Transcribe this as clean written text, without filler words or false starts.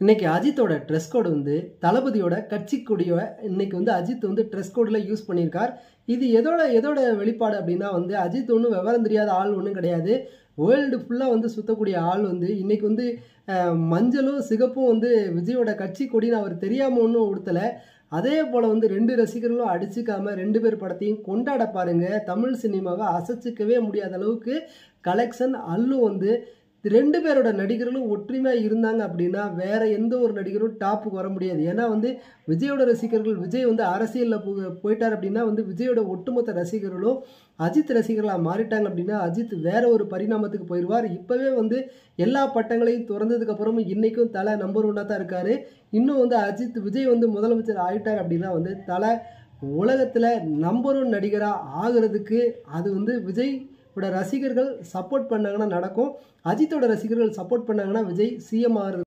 இன்னைக்கு அஜித்தோட dress code வந்து தளபதியோட கட்சி கொடியோட இன்னைக்கு வந்து அஜித் வந்து ட்ரெஸ் கோடில் யூஸ் பண்ணியிருக்கார். இது எதோட வெளிப்பாடு அப்படின்னா வந்து அஜித் ஒன்றும் விவரம் தெரியாத ஆள் ஒன்றும் கிடையாது. வேர்ல்டு ஃபுல்லாக வந்து சுற்றக்கூடிய ஆள் வந்து இன்னைக்கு வந்து மஞ்சளும் சிகப்பும் வந்து விஜயோட கட்சி கொடின்னு அவர் தெரியாமல் ஒன்றும் உடுத்தலை. அதே போல் வந்து 2 ரசிகர்களும் அடிச்சுக்காமல் 2 பேர் படத்தையும் கொண்டாட பாருங்க. தமிழ் சினிமாவை அசைச்சிக்கவே முடியாத அளவுக்கு கலெக்ஷன் அல்லு வந்து 2 பேரோட நடிகர்களும் ஒற்றுமையாக இருந்தாங்க அப்படின்னா வேற எந்த ஒரு நடிகரும் டாப்புக்கு வர முடியாது. ஏன்னா வந்து விஜயோட ரசிகர்கள் விஜய் வந்து அரசியலில் போயிட்டார் அப்படின்னா வந்து விஜயோட ஒட்டுமொத்த ரசிகர்களும் அஜித் ரசிகர்களாக மாறிட்டாங்க அப்படின்னா அஜித் வேற ஒரு பரிணாமத்துக்கு போயிடுவார். இப்போவே வந்து எல்லா பட்டங்களையும் திறந்ததுக்கு அப்புறமும் இன்னைக்கும் தலை நம்பர் 1 தான் இருக்காரு. இன்னும் வந்து விஜய் வந்து முதலமைச்சர் ஆயிட்டார் அப்படின்னா வந்து தலை உலகத்தில் நம்பர் 1 நடிகராக ஆகிறதுக்கு அது வந்து விஜய் ரசிகர்கள் சப்போர்ட் பண்ணாங்கன்னா நடக்கும். அஜித்தோட ரசிகர்கள் சப்போர்ட் பண்ணாங்கன்னா விஜய் சிஎம் ஆகிறது.